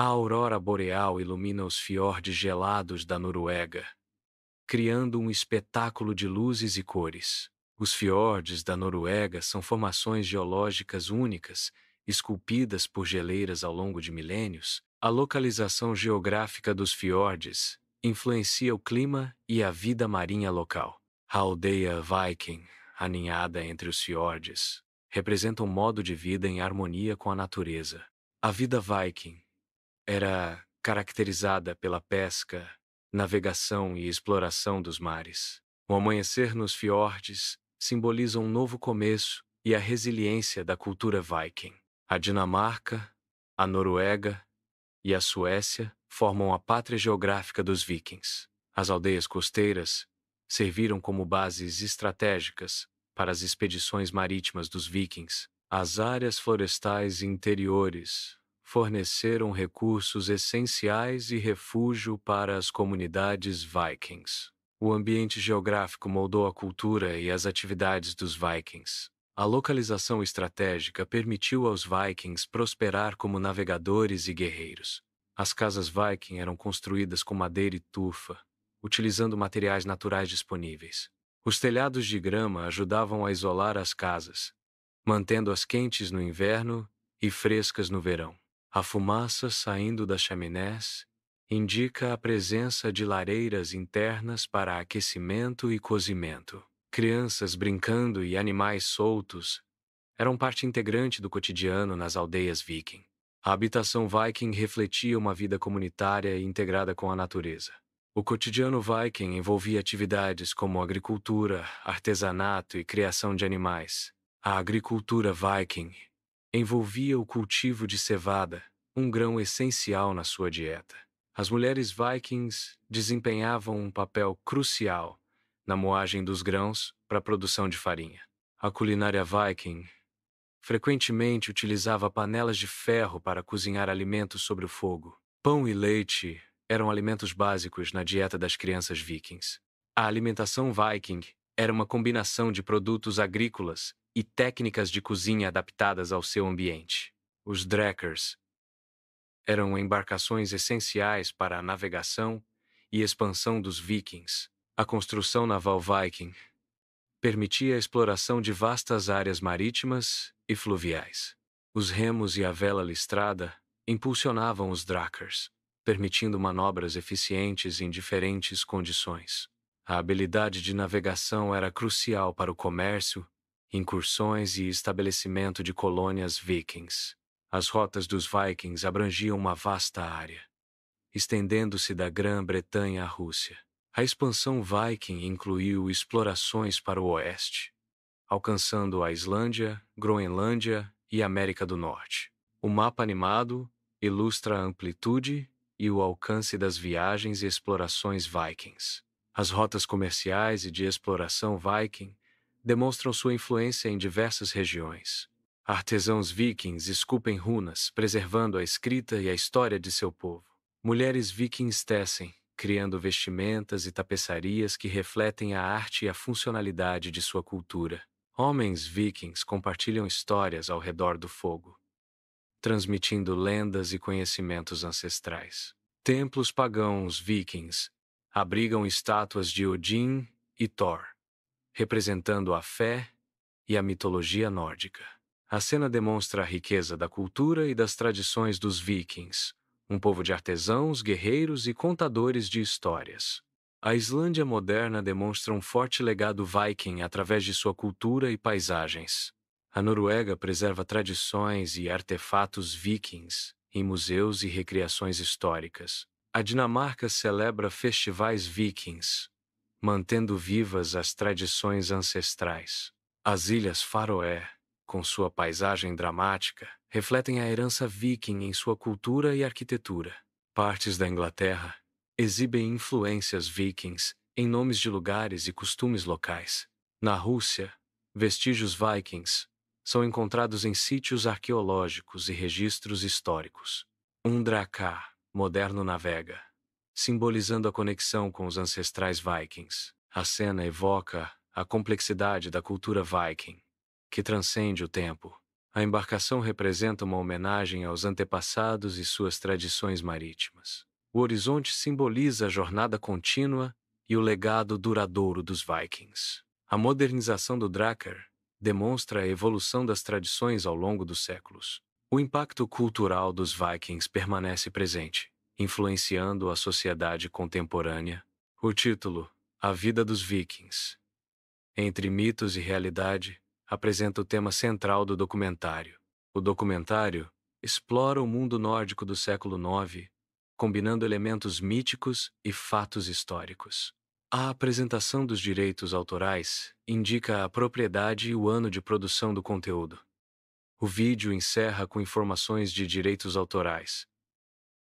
A aurora boreal ilumina os fiordes gelados da Noruega, criando um espetáculo de luzes e cores. Os fiordes da Noruega são formações geológicas únicas, esculpidas por geleiras ao longo de milênios. A localização geográfica dos fiordes influencia o clima e a vida marinha local. A aldeia Viking, aninhada entre os fiordes, representa um modo de vida em harmonia com a natureza. A vida Viking era caracterizada pela pesca, navegação e exploração dos mares. O amanhecer nos fiordes simboliza um novo começo e a resiliência da cultura viking. A Dinamarca, a Noruega e a Suécia formam a pátria geográfica dos vikings. As aldeias costeiras serviram como bases estratégicas para as expedições marítimas dos vikings. As áreas florestais interiores forneceram recursos essenciais e refúgio para as comunidades vikings. O ambiente geográfico moldou a cultura e as atividades dos vikings. A localização estratégica permitiu aos vikings prosperar como navegadores e guerreiros. As casas viking eram construídas com madeira e tufa, utilizando materiais naturais disponíveis. Os telhados de grama ajudavam a isolar as casas, mantendo-as quentes no inverno e frescas no verão. A fumaça saindo das chaminés indica a presença de lareiras internas para aquecimento e cozimento. Crianças brincando e animais soltos eram parte integrante do cotidiano nas aldeias viking. A habitação viking refletia uma vida comunitária e integrada com a natureza. O cotidiano viking envolvia atividades como agricultura, artesanato e criação de animais. A agricultura viking envolvia o cultivo de cevada, um grão essencial na sua dieta. As mulheres vikings desempenhavam um papel crucial na moagem dos grãos para a produção de farinha. A culinária viking frequentemente utilizava panelas de ferro para cozinhar alimentos sobre o fogo. Pão e leite eram alimentos básicos na dieta das crianças vikings. A alimentação viking era uma combinação de produtos agrícolas e técnicas de cozinha adaptadas ao seu ambiente. Os drekkers eram embarcações essenciais para a navegação e expansão dos vikings. A construção naval viking permitia a exploração de vastas áreas marítimas e fluviais. Os remos e a vela listrada impulsionavam os drakkers, permitindo manobras eficientes em diferentes condições. A habilidade de navegação era crucial para o comércio, incursões e estabelecimento de colônias vikings. As rotas dos vikings abrangiam uma vasta área, estendendo-se da Grã-Bretanha à Rússia. A expansão viking incluiu explorações para o oeste, alcançando a Islândia, Groenlândia e América do Norte. O mapa animado ilustra a amplitude e o alcance das viagens e explorações vikings. As rotas comerciais e de exploração viking demonstram sua influência em diversas regiões. Artesãos vikings esculpem runas, preservando a escrita e a história de seu povo. Mulheres vikings tecem, criando vestimentas e tapeçarias que refletem a arte e a funcionalidade de sua cultura. Homens vikings compartilham histórias ao redor do fogo, transmitindo lendas e conhecimentos ancestrais. Templos pagãos vikings abrigam estátuas de Odin e Thor, representando a fé e a mitologia nórdica. A cena demonstra a riqueza da cultura e das tradições dos vikings, um povo de artesãos, guerreiros e contadores de histórias. A Islândia moderna demonstra um forte legado viking através de sua cultura e paisagens. A Noruega preserva tradições e artefatos vikings em museus e recriações históricas. A Dinamarca celebra festivais vikings, mantendo vivas as tradições ancestrais. As Ilhas Faroé, com sua paisagem dramática, refletem a herança viking em sua cultura e arquitetura. Partes da Inglaterra exibem influências vikings em nomes de lugares e costumes locais. Na Rússia, vestígios vikings são encontrados em sítios arqueológicos e registros históricos. Um drakkar moderno navega, simbolizando a conexão com os ancestrais vikings. A cena evoca a complexidade da cultura viking, que transcende o tempo A embarcação representa uma homenagem aos antepassados e suas tradições marítimas. O horizonte simboliza a jornada contínua e o legado duradouro dos Vikings. A modernização do Drakkar demonstra a evolução das tradições ao longo dos séculos. O impacto cultural dos Vikings permanece presente, influenciando a sociedade contemporânea. O título, A Vida dos Vikings, entre mitos e realidade, apresenta o tema central do documentário. O documentário explora o mundo nórdico do século IX, combinando elementos míticos e fatos históricos. A apresentação dos direitos autorais indica a propriedade e o ano de produção do conteúdo. O vídeo encerra com informações de direitos autorais,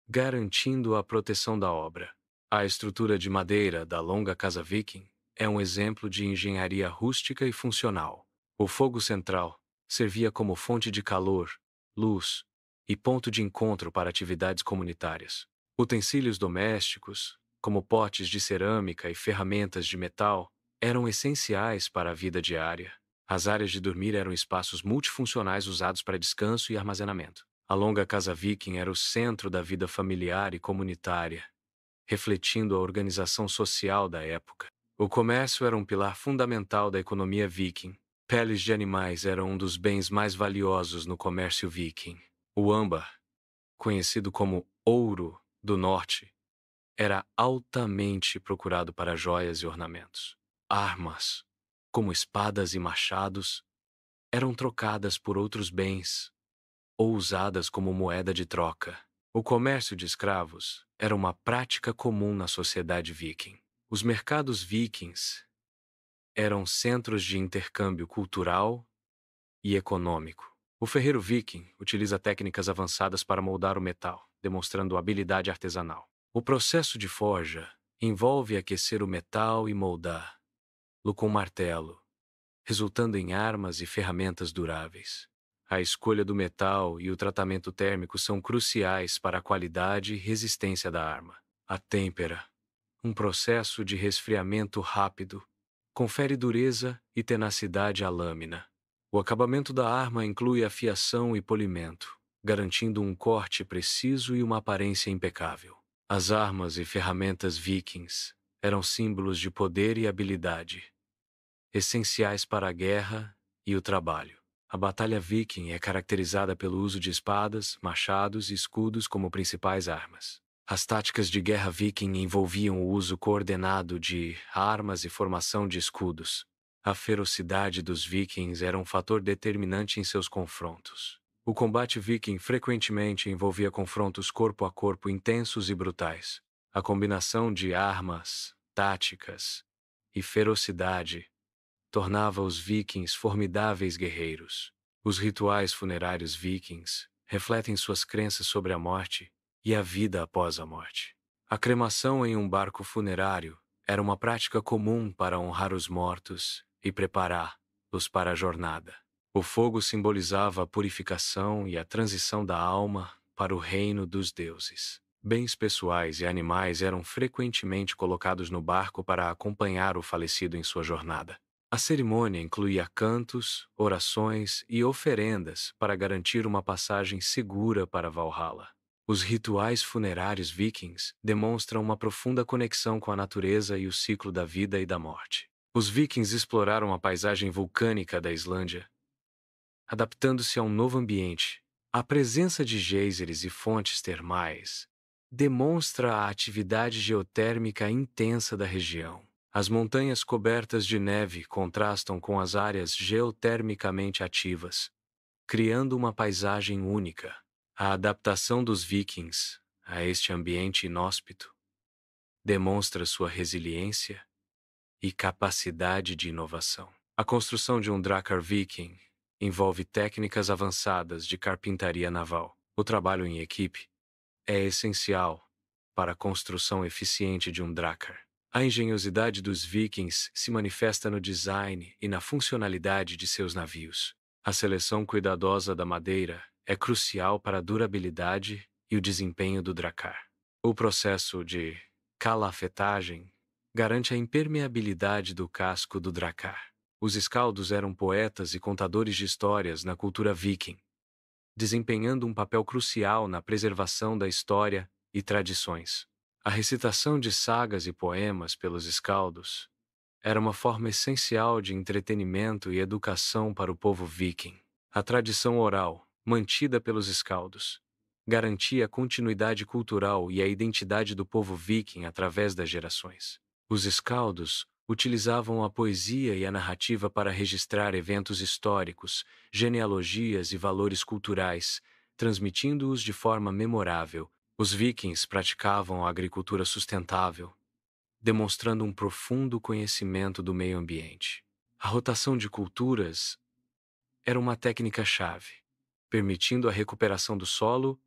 garantindo a proteção da obra. A estrutura de madeira da longa casa viking é um exemplo de engenharia rústica e funcional. O fogo central servia como fonte de calor, luz e ponto de encontro para atividades comunitárias. Utensílios domésticos, como potes de cerâmica e ferramentas de metal, eram essenciais para a vida diária. As áreas de dormir eram espaços multifuncionais usados para descanso e armazenamento. A longa casa viking era o centro da vida familiar e comunitária, refletindo a organização social da época. O comércio era um pilar fundamental da economia viking. Peles de animais eram um dos bens mais valiosos no comércio viking. O âmbar, conhecido como ouro do norte, era altamente procurado para joias e ornamentos. Armas, como espadas e machados, eram trocadas por outros bens ou usadas como moeda de troca. O comércio de escravos era uma prática comum na sociedade viking. Os mercados vikings eram centros de intercâmbio cultural e econômico. O ferreiro viking utiliza técnicas avançadas para moldar o metal, demonstrando habilidade artesanal. O processo de forja envolve aquecer o metal e moldá-lo com martelo, resultando em armas e ferramentas duráveis. A escolha do metal e o tratamento térmico são cruciais para a qualidade e resistência da arma. A têmpera, um processo de resfriamento rápido, confere dureza e tenacidade à lâmina. O acabamento da arma inclui afiação e polimento, garantindo um corte preciso e uma aparência impecável. As armas e ferramentas vikings eram símbolos de poder e habilidade, essenciais para a guerra e o trabalho. A batalha viking é caracterizada pelo uso de espadas, machados e escudos como principais armas. As táticas de guerra viking envolviam o uso coordenado de armas e formação de escudos. A ferocidade dos vikings era um fator determinante em seus confrontos. O combate viking frequentemente envolvia confrontos corpo a corpo intensos e brutais. A combinação de armas, táticas e ferocidade tornava os vikings formidáveis guerreiros. Os rituais funerários vikings refletem suas crenças sobre a morte e a vida após a morte. A cremação em um barco funerário era uma prática comum para honrar os mortos e prepará-los para a jornada. O fogo simbolizava a purificação e a transição da alma para o reino dos deuses. Bens pessoais e animais eram frequentemente colocados no barco para acompanhar o falecido em sua jornada. A cerimônia incluía cantos, orações e oferendas para garantir uma passagem segura para Valhalla. Os rituais funerários vikings demonstram uma profunda conexão com a natureza e o ciclo da vida e da morte. Os vikings exploraram a paisagem vulcânica da Islândia, adaptando-se a um novo ambiente. A presença de geysers e fontes termais demonstra a atividade geotérmica intensa da região. As montanhas cobertas de neve contrastam com as áreas geotermicamente ativas, criando uma paisagem única. A adaptação dos vikings a este ambiente inóspito demonstra sua resiliência e capacidade de inovação. A construção de um Drakkar viking envolve técnicas avançadas de carpintaria naval. O trabalho em equipe é essencial para a construção eficiente de um Drakkar. A engenhosidade dos vikings se manifesta no design e na funcionalidade de seus navios. A seleção cuidadosa da madeira é crucial para a durabilidade e o desempenho do Drakkar. O processo de calafetagem garante a impermeabilidade do casco do Drakkar. Os escaldos eram poetas e contadores de histórias na cultura viking, desempenhando um papel crucial na preservação da história e tradições. A recitação de sagas e poemas pelos escaldos era uma forma essencial de entretenimento e educação para o povo viking. A tradição oral, mantida pelos escaldos, garantia a continuidade cultural e a identidade do povo viking através das gerações. Os escaldos utilizavam a poesia e a narrativa para registrar eventos históricos, genealogias e valores culturais, transmitindo-os de forma memorável. Os vikings praticavam a agricultura sustentável, demonstrando um profundo conhecimento do meio ambiente. A rotação de culturas era uma técnica-chave, permitindo a recuperação do solo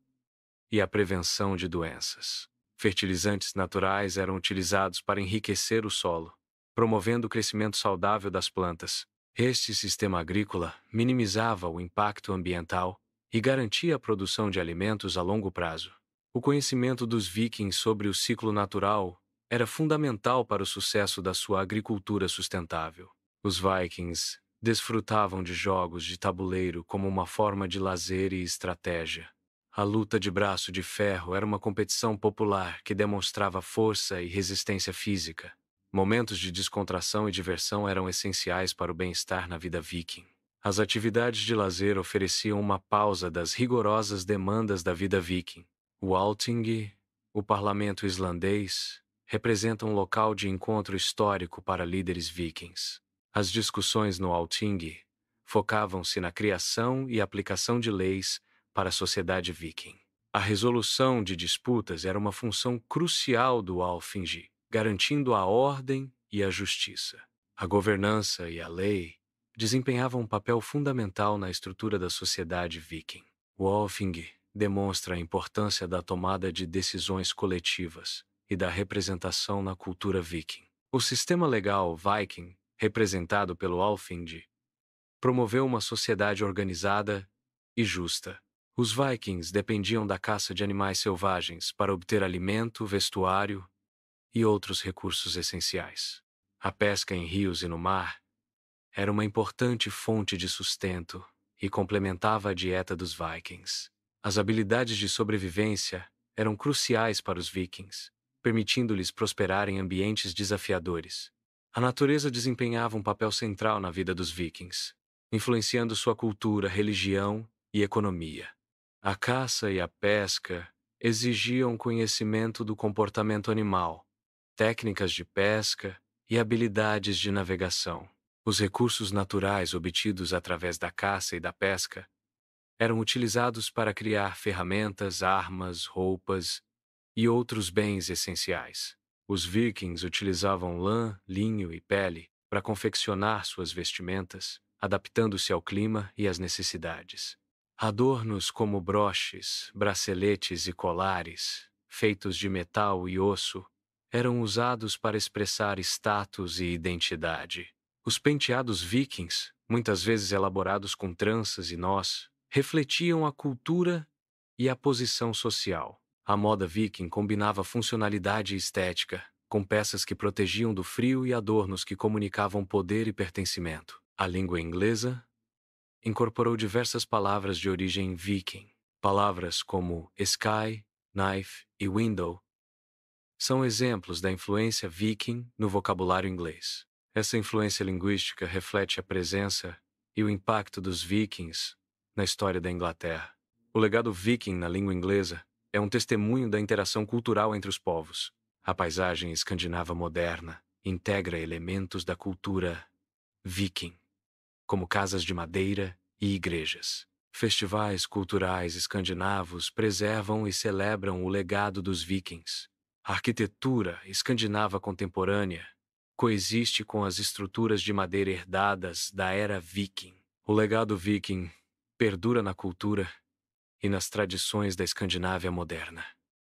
e a prevenção de doenças. Fertilizantes naturais eram utilizados para enriquecer o solo, promovendo o crescimento saudável das plantas. Este sistema agrícola minimizava o impacto ambiental e garantia a produção de alimentos a longo prazo. O conhecimento dos vikings sobre o ciclo natural era fundamental para o sucesso da sua agricultura sustentável. Os vikings desfrutavam de jogos de tabuleiro como uma forma de lazer e estratégia. A luta de braço de ferro era uma competição popular que demonstrava força e resistência física. Momentos de descontração e diversão eram essenciais para o bem-estar na vida viking. As atividades de lazer ofereciam uma pausa das rigorosas demandas da vida viking. O Althing, o parlamento islandês, representa um local de encontro histórico para líderes vikings. As discussões no Althing focavam-se na criação e aplicação de leis para a sociedade viking. A resolução de disputas era uma função crucial do Alþingi, garantindo a ordem e a justiça. A governança e a lei desempenhavam um papel fundamental na estrutura da sociedade viking. O Alþingi demonstra a importância da tomada de decisões coletivas e da representação na cultura viking. O sistema legal viking, representado pelo Alþingi, promoveu uma sociedade organizada e justa. Os vikings dependiam da caça de animais selvagens para obter alimento, vestuário e outros recursos essenciais. A pesca em rios e no mar era uma importante fonte de sustento e complementava a dieta dos vikings. As habilidades de sobrevivência eram cruciais para os vikings, permitindo-lhes prosperar em ambientes desafiadores. A natureza desempenhava um papel central na vida dos vikings, influenciando sua cultura, religião e economia. A caça e a pesca exigiam conhecimento do comportamento animal, técnicas de pesca e habilidades de navegação. Os recursos naturais obtidos através da caça e da pesca eram utilizados para criar ferramentas, armas, roupas e outros bens essenciais. Os vikings utilizavam lã, linho e pele para confeccionar suas vestimentas, adaptando-se ao clima e às necessidades. Adornos como broches, braceletes e colares, feitos de metal e osso, eram usados para expressar status e identidade. Os penteados vikings, muitas vezes elaborados com tranças e nós, refletiam a cultura e a posição social. A moda viking combinava funcionalidade e estética, com peças que protegiam do frio e adornos que comunicavam poder e pertencimento. A língua inglesa incorporou diversas palavras de origem viking. Palavras como sky, knife e window são exemplos da influência viking no vocabulário inglês. Essa influência linguística reflete a presença e o impacto dos vikings na história da Inglaterra. O legado viking na língua inglesa é um testemunho da interação cultural entre os povos. A paisagem escandinava moderna integra elementos da cultura viking, como casas de madeira e igrejas. Festivais culturais escandinavos preservam e celebram o legado dos vikings. A arquitetura escandinava contemporânea coexiste com as estruturas de madeira herdadas da era viking. O legado viking perdura na cultura e nas tradições da Escandinávia moderna.